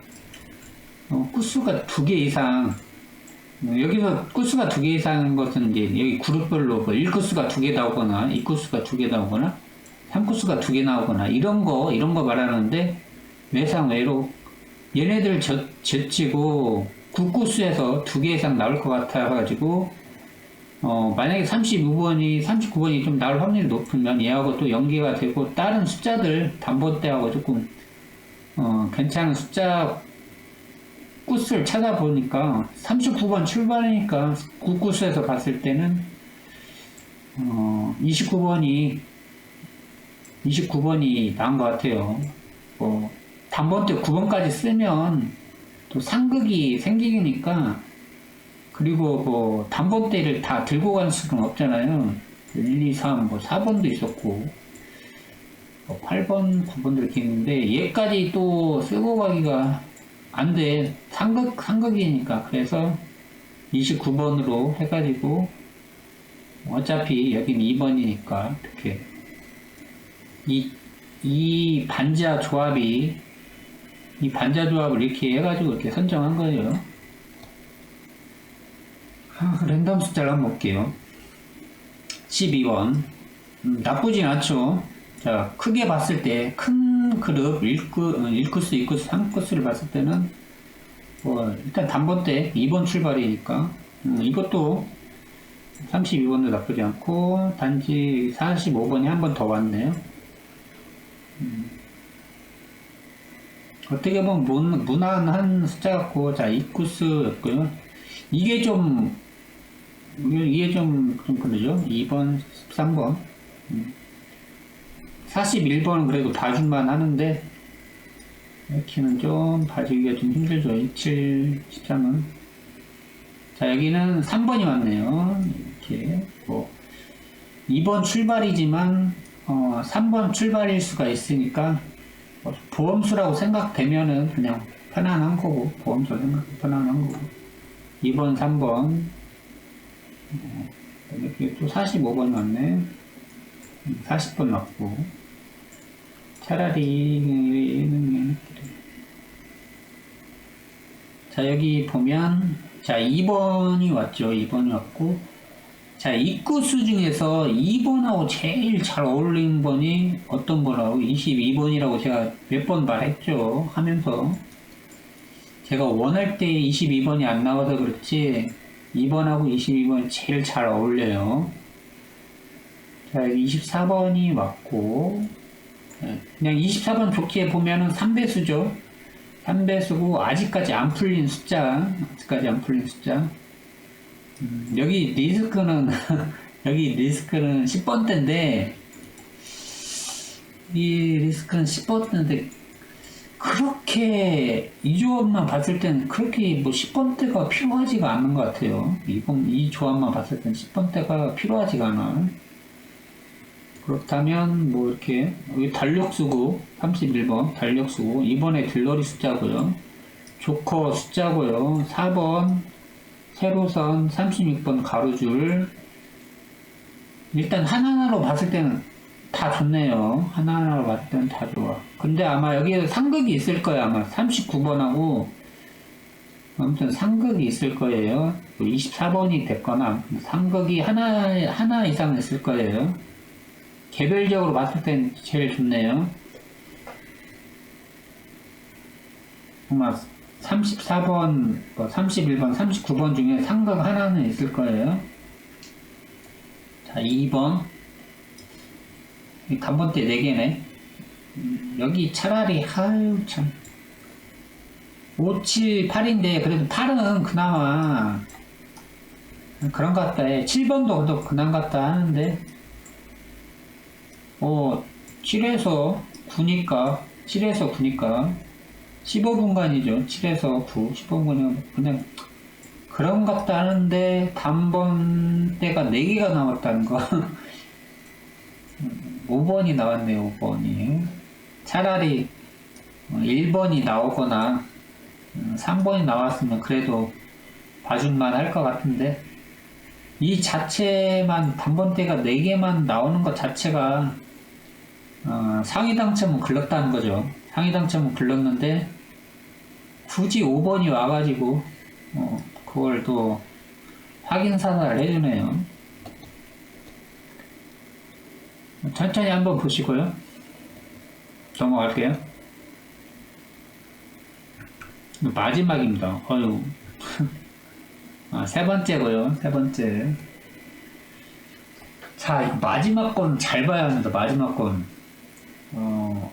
B: 두 개 이상 여기서 코스가 두 개 이상인 것은 이제 여기 그룹별로 1코스가 두 개 나오거나 2코스가 두 개 나오거나 3코스가 두 개 나오거나 이런 거 말하는데 외상 외로 얘네들 제치고 9코스에서 두 개 이상 나올 것 같아가지고 만약에 39번이 좀 나올 확률이 높으면 얘하고 또 연계가 되고 다른 숫자들 단번대하고 조금 괜찮은 숫자 코스를 찾아보니까 39번 출발이니까 9코스에서 봤을 때는 29번이 나은 것 같아요. 단번대 9번까지 쓰면 또 상극이 생기니까 그리고 단번대를 다 들고 갈 수는 없잖아요. 1, 2, 3, 4번도 있었고 8번, 9번도 이렇게 있는데 얘까지 또 쓰고 가기가 안 돼. 상극이니까. 그래서 29번으로 해가지고 어차피 여긴 2번이니까 이렇게 이 반자 조합을 이렇게 해가지고 이렇게 선정한 거예요. 랜덤 숫자를 한번 볼게요. 12번. 나쁘진 않죠. 자, 크게 봤을 때, 큰 그룹, 1코스, 2코스, 3코스를 봤을 때는, 일단 단번대 2번 출발이니까, 이것도 32번도 나쁘지 않고, 단지 45번이 한 번 더 왔네요. 어떻게 보면 무난한 숫자 같고, 자, 2코스였고요. 이게 좀 그러죠. 2번, 13번. 41번은 그래도 봐줄만 하는데, 이렇게는 좀 봐주기가 좀 힘들죠. 27, 13은. 자, 여기는 3번이 왔네요. 이렇게. 2번 출발이지만, 3번 출발일 수가 있으니까, 보험수라고 생각되면은 그냥 편안한 거고, 보험수 생각 편안한 거고. 2번, 3번. 이렇게 또 45번 왔네. 40번 왔고. 차라리, 자, 여기 보면, 자, 2번이 왔죠. 2번이 왔고. 자, 이 코스 중에서 2번하고 제일 잘 어울리는 번이 어떤 번하고 22번이라고 제가 몇 번 말했죠. 하면서. 제가 원할 때 22번이 안 나와서 그렇지, 2번하고 22번이 제일 잘 어울려요. 자, 24번이 왔고, 그냥 24번 좋게 보면은 3배수죠. 3배수고, 아직까지 안 풀린 숫자. 여기 리스크는, 여기 리스크는 10번대인데, 이 리스크는 10번대인데, 그렇게, 이 조합만 봤을 때는 그렇게 10번대가 필요하지가 않은 것 같아요. 이 조합만 봤을 때는 10번대가 필요하지가 않아. 그렇다면, 이렇게, 여기 달력수고, 31번, 달력수고, 이번에 들러리 숫자고요. 조커 숫자고요. 4번, 세로선, 36번 가로줄. 일단 하나하나로 봤을 때는 다 좋네요. 하나하나로 봤을 때는 다 좋아. 근데 아마 여기에 상극이 있을 거예요. 아마 39번하고 아무튼 상극이 있을 거예요. 24번이 됐거나 상극이 하나 이상 있을 거예요. 개별적으로 봤을 땐 제일 좋네요. 아마 34번, 31번, 39번 중에 상극 하나는 있을 거예요. 자, 2번. 단번대 4개네. 여기 차라리, 아유, 참. 5, 7, 8인데, 그래도 8은 그나마, 그런 것 같다. 7번도 그난 것 같다 하는데, 7에서 9니까, 7에서 9니까, 15분간이죠. 7에서 9, 15분간이면 그냥, 그런 것 같다 하는데, 단번대가 4개가 나왔다는 거. 5번이 나왔네요, 5번이. 차라리 1번이 나오거나 3번이 나왔으면 그래도 봐줄만 할 것 같은데, 이 자체만, 단번대가 4개만 나오는 것 자체가 상위 당첨은 글렀다는 거죠. 상위 당첨은 글렀는데, 굳이 5번이 와가지고, 그걸 또 확인 사살을 해주네요. 천천히 한번 보시고요. 넘어갈게요. 마지막입니다. 어휴. 세 번째고요. 세 번째. 자, 마지막 건 잘 봐야 합니다. 마지막 건.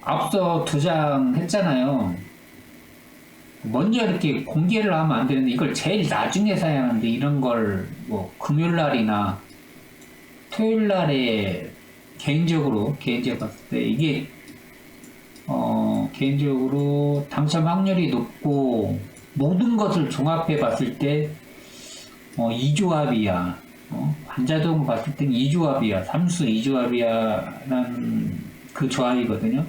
B: 앞서 2장 했잖아요. 먼저 이렇게 공개를 하면 안 되는데, 이걸 제일 나중에 사야 하는데, 이런 걸, 금요일 날이나 토요일 날에 개인적으로 봤을 때, 이게, 개인적으로 당첨 확률이 높고, 모든 것을 종합해 봤을 때, 이 조합이야. 관자동 봤을 땐 이 조합이야. 삼수 이 조합이야. 라는 그 조합이거든요.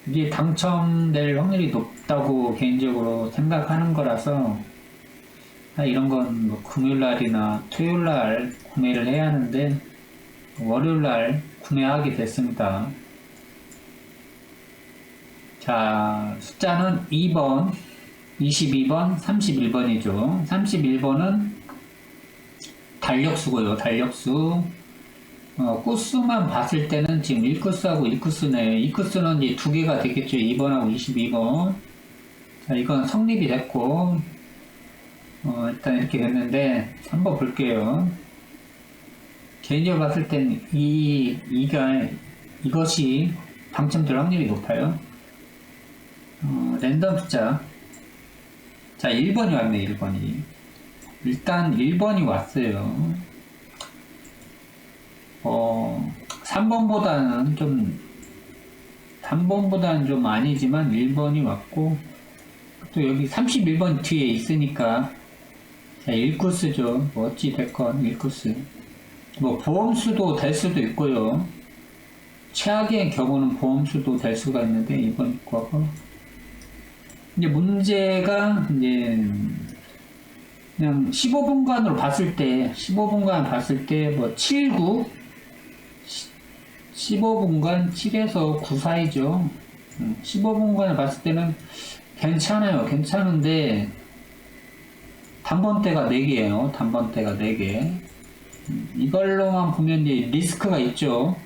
B: 이게 당첨될 확률이 높다고 개인적으로 생각하는 거라서, 이런 건 금요일날이나 토요일날 구매를 해야 하는데, 월요일날 구매하게 됐습니다. 자, 숫자는 2번, 22번, 31번이죠. 31번은 달력수고요. 달력수. 코스만 봤을 때는 지금 1코스하고 1코스네. 2코스는 이제 2개가 되겠죠. 2번하고 22번. 자, 이건 성립이 됐고, 일단 이렇게 됐는데, 한번 볼게요. 개인적으로 봤을 땐 이것이 당첨될 확률이 높아요. 랜덤 숫자. 자, 1번이 왔네, 1번이. 일단 1번이 왔어요. 3번보다는 좀 아니지만 1번이 왔고, 또 여기 31번 뒤에 있으니까, 자, 1코스죠. 어찌 됐건 1코스. 보험수도 될 수도 있고요. 최악의 경우는 보험수도 될 수가 있는데, 이번 있고, 이제 문제가, 그냥 15분간으로 봤을 때, 7, 9, 15분간 7에서 9 사이죠. 15분간을 봤을 때는 괜찮아요. 괜찮은데, 단번대가 4개예요. 단번대가 4개. 이걸로만 보면 이제 리스크가 있죠.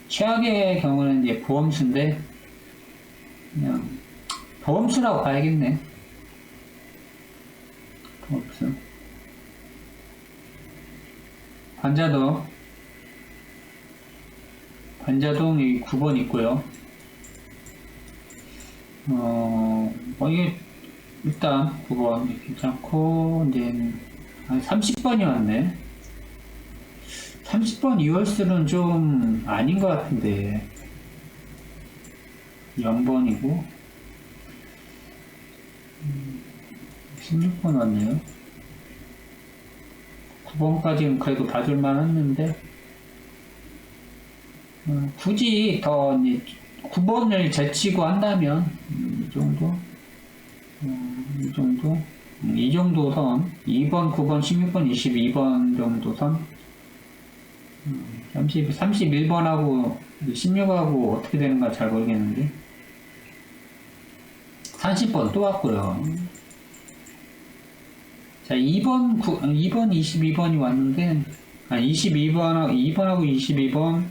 B: 최악의 경우는 이제 보험수인데, 그냥 보험수라고 봐야겠네. 보험수. 관자동이 9번 있고요. 이게 일단 9번 괜찮고, 이제 30번이 왔네. 30번 2월수는 좀 아닌 것 같은데, 0번이고 16번 왔네요. 9번까지는 그래도 봐줄만 했는데, 굳이 더 이제 9번을 제치고 한다면 이 정도, 이 정도 선, 2번, 9번, 16번, 22번 정도 선, 31번하고 16하고 어떻게 되는가 잘 모르겠는데, 30번 또 왔고요. 자, 2번, 2번, 22번이 왔는데, 2번하고 22번,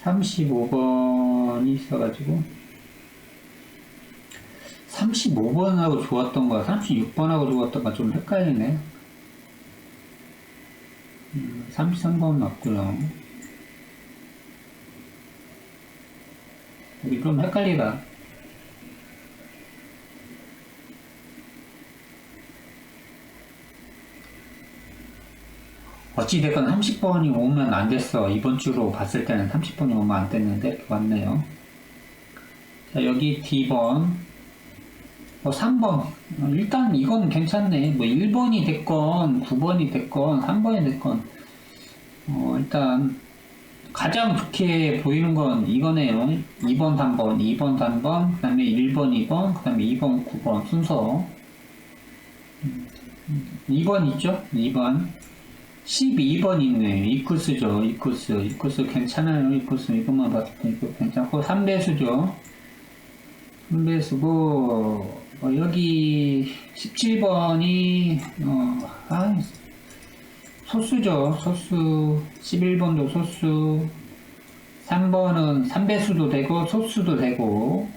B: 35번이 있어가지고, 35번하고 좋았던 거야, 36번하고 좋았던 거 좀 헷갈리네. 33번 맞고요. 여기 좀 헷갈리다. 어찌됐건 30번이 오면 안 됐어. 이번 주로 봤을 때는 30번이 오면 안 됐는데 왔네요. 자, 여기 D번, 3번. 일단 이건 괜찮네. 뭐 1번이 됐건 9번이 됐건 3번이 됐건 일단 가장 좋게 보이는 건 이거네요. 2번 단번, 2번 단번, 그 다음에 1번, 2번, 그 다음에 2번, 9번 순서. 2번 있죠? 2번. 12번 있네요. 이쿠스죠. 이쿠스 괜찮아요. 이쿠스 이것만 봤을 때 이거 괜찮고 3배수죠. 3배수고 여기 17번이 소수죠. 소수. 11번도 소수. 3번은 3배수도 되고 소수도 되고,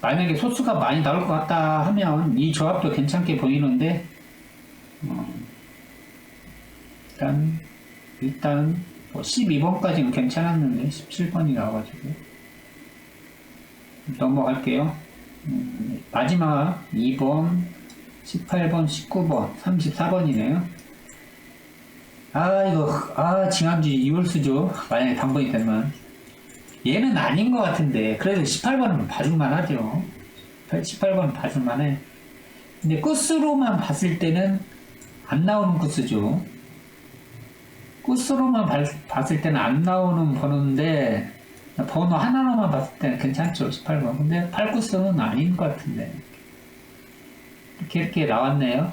B: 만약에 소수가 많이 나올 것 같다 하면 이 조합도 괜찮게 보이는데, 일단 12번까지는 괜찮았는데 17번이 나와가지고 넘어갈게요. 마지막 2번, 18번, 19번, 34번이네요. 지난주 이월수죠. 만약에 단번이 되면. 얘는 아닌 것 같은데, 그래도 18번은 봐줄만 하죠. 18번은 봐줄만 해. 근데 끝으로만 봤을 때는 안 나오는 끝이죠. 끝으로만 봤을 때는 안 나오는 번호인데, 번호 하나로만 봤을 때는 괜찮죠. 18번. 근데 8구스는 아닌 것 같은데. 이렇게 나왔네요.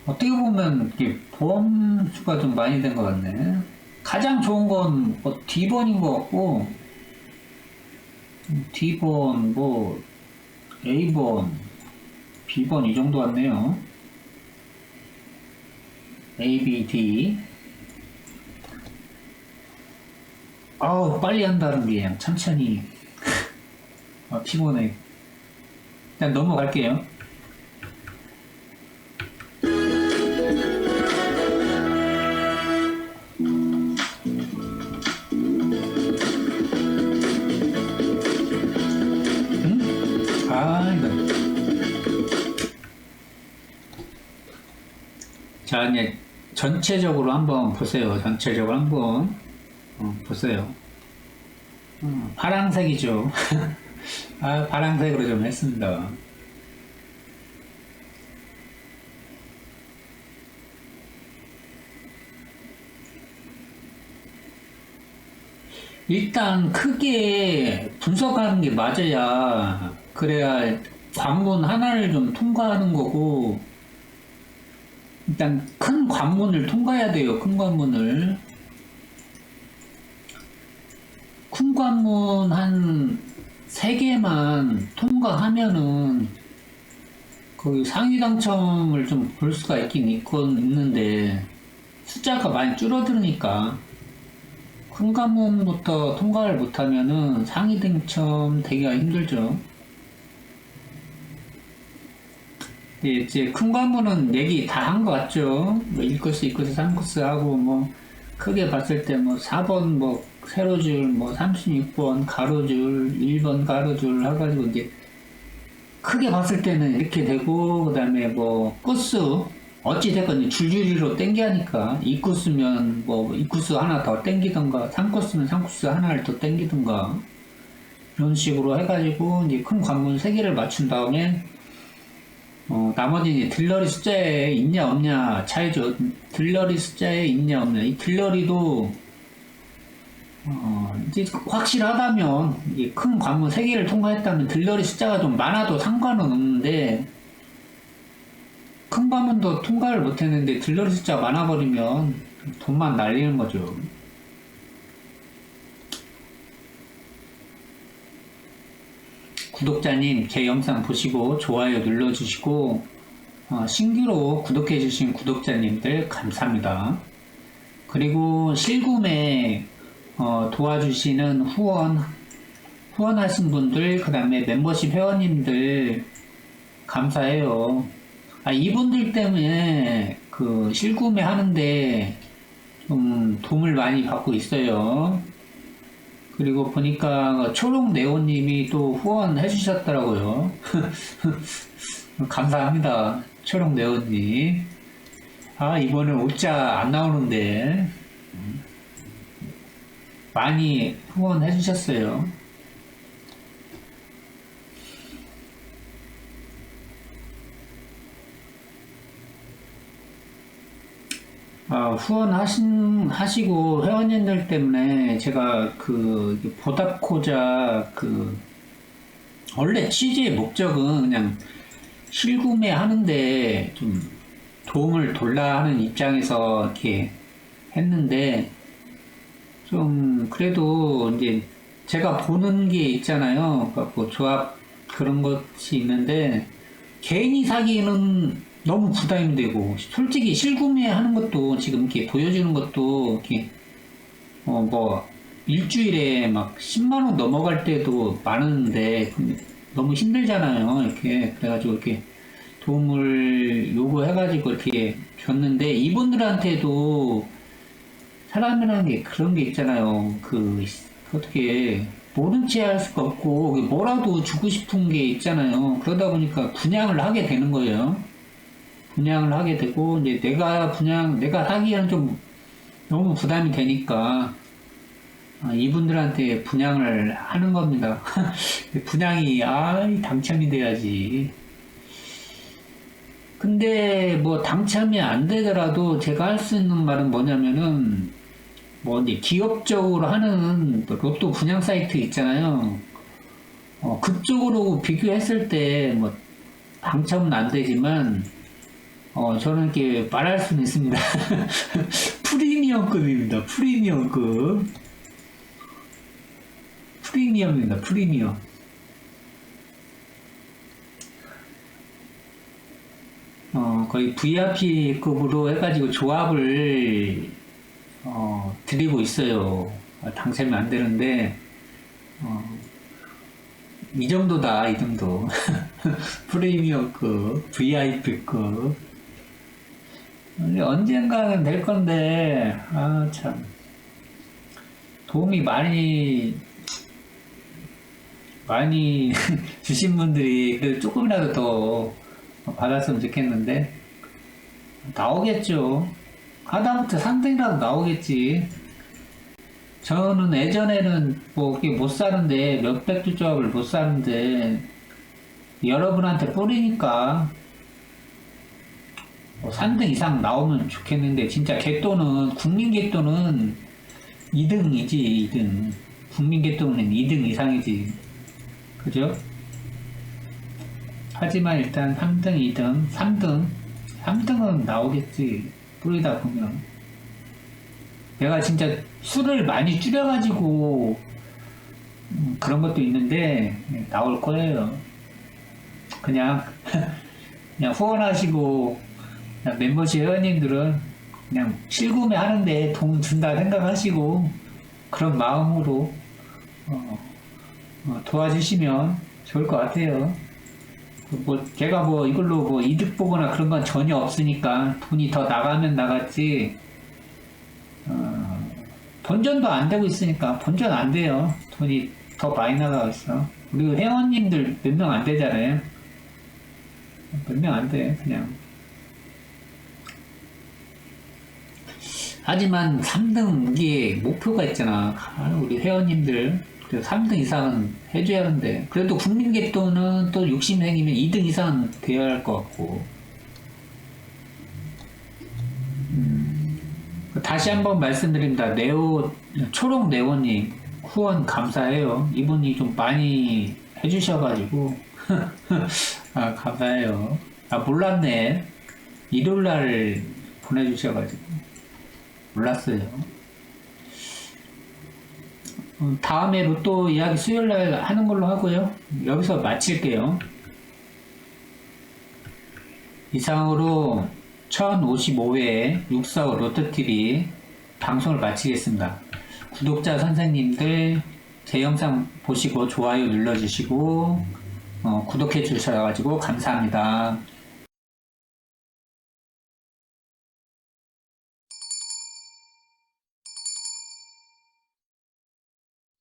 B: 어떻게 보면 이게 보험수가 좀 많이 된 것 같네. 가장 좋은 건 D번인 것 같고, D번, A번, B번 이 정도 왔네요. A, B, D. 빨리 한다는 게 그냥 천천히. 피곤해. 일단 넘어갈게요. 자, 이제 전체적으로 한번 보세요. 전체적으로 한번 보세요. 파란색이죠. 파란색으로 좀 했습니다. 일단 크게 분석하는 게 맞아야, 그래야 관문 하나를 좀 통과하는 거고, 일단 큰 관문을 통과해야 돼요. 큰 관문을. 큰 관문 한 3개만 통과하면은 거기 상위 당첨을 좀 볼 수가 있는데 숫자가 많이 줄어드니까 큰 관문부터 통과를 못하면은 상위 당첨 되기가 힘들죠. 이제 큰 관문은 내기 다 한 것 같죠. 1코스, 2코스, 3코스 하고 크게 봤을 때 4번 세로줄, 36번 가로줄, 1번 가로줄 해가지고 이제 크게 봤을 때는 이렇게 되고, 그 다음에 코스 어찌됐건 줄줄이로 땡겨하니까 2코스면 2코스 하나 더 땡기던가, 3코스면 3코스 하나를 더 땡기던가, 이런 식으로 해가지고 이제 큰 관문 3개를 맞춘 다음에 나머지 이제 들러리 숫자에 있냐 없냐 차이죠. 들러리 숫자에 있냐 없냐. 이 들러리도 이제 확실하다면, 이큰 관문 3개를 통과했다면 들러리 숫자가 좀 많아도 상관은 없는데, 큰 관문도 통과를 못했는데 들러리 숫자가 많아버리면 돈만 날리는 거죠. 구독자님, 제 영상 보시고 좋아요 눌러주시고, 신규로 구독해주신 구독자님들 감사합니다. 그리고 실구매 도와주시는 후원하신 분들, 그 다음에 멤버십 회원님들 감사해요. 이분들 때문에 그 실구매 하는데 좀 도움을 많이 받고 있어요. 그리고 보니까 초록네오님이 또 후원해 주셨더라고요. 감사합니다. 초록네오님. 이번엔 옷자 안 나오는데 많이 후원해 주셨어요. 하시고 회원님들 때문에 제가 보답코자 원래 취지의 목적은 그냥 실구매 하는데 좀 도움을 돌라 하는 입장에서 이렇게 했는데 좀 그래도 이제 제가 보는 게 있잖아요. 그러니까 조합 그런 것이 있는데 개인이 사기에는 너무 부담이 되고, 솔직히 실구매 하는 것도 지금 이렇게 보여주는 것도 이렇게 일주일에 막 10만원 넘어갈 때도 많은데 너무 힘들잖아요. 이렇게 그래가지고 이렇게 도움을 요구해가지고 이렇게 줬는데, 이분들한테도 사람이라는 게 그런 게 있잖아요. 어떻게 모른 채 할 수가 없고 뭐라도 주고 싶은 게 있잖아요. 그러다 보니까 분양을 하게 되는 거예요. 분양을 하게 되고, 이제 내가 사기에는 좀 너무 부담이 되니까 이분들한테 분양을 하는 겁니다. 분양이 당첨이 돼야지. 근데 뭐 당첨이 안 되더라도 제가 할 수 있는 말은 뭐냐면은 이제 기업적으로 하는 로또 분양 사이트 있잖아요. 그쪽으로 비교했을 때 뭐 당첨은 안 되지만 저는 이렇게 말할 수는 있습니다. 프리미엄급입니다. 프리미엄입니다. 프리미엄. 거의 VIP급으로 해가지고 조합을 드리고 있어요. 당첨이 안 되는데 이 정도다, 이 정도. 프리미엄급, VIP급. 언젠가는 될 건데, 참. 도움이 많이 주신 분들이 그래도 조금이라도 더 받았으면 좋겠는데, 나오겠죠. 하다못해 3등이라도 나오겠지. 저는 예전에는 못 사는데, 몇백 주 조합을 못 사는데, 여러분한테 뿌리니까, 3등 이상 나오면 좋겠는데, 진짜 국민 개또는 2등이지, 2등. 국민 개또는 2등 이상이지. 그죠? 하지만 일단 3등, 2등, 3등은 나오겠지. 뿌리다 보면. 내가 진짜 수를 많이 줄여가지고, 그런 것도 있는데, 나올 거예요. 그냥 후원하시고, 멤버십 회원님들은 그냥 실구매 하는데 돈 준다 생각하시고, 그런 마음으로, 도와주시면 좋을 것 같아요. 제가 이걸로 이득 보거나 그런 건 전혀 없으니까 돈이 더 나가면 나갔지, 본전도 안 되고 있으니까. 본전 안 돼요. 돈이 더 많이 나가고 있어. 그리고 회원님들 몇 명 안 되잖아요. 몇 명 안 돼, 그냥. 하지만 3등, 이게 목표가 있잖아. 우리 회원님들. 3등 이상은 해줘야 하는데, 그래도 국민개또는 또 욕심 생기면 2등 이상은 돼야 할 것 같고, 다시 한번 말씀드립니다. 초록 네오님 후원 감사해요. 이분이 좀 많이 해주셔가지고 아, 감사해요. 아, 몰랐네. 일요일날 보내주셔가지고 몰랐어요. 다음에 로또 이야기 수요일날 하는 걸로 하고요. 여기서 마칠게요. 이상으로 1055회 645 로또TV 방송을 마치겠습니다. 구독자 선생님들 제 영상 보시고 좋아요 눌러주시고 구독해 주셔가지고 감사합니다.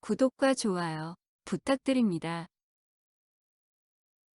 A: 구독과 좋아요 부탁드립니다.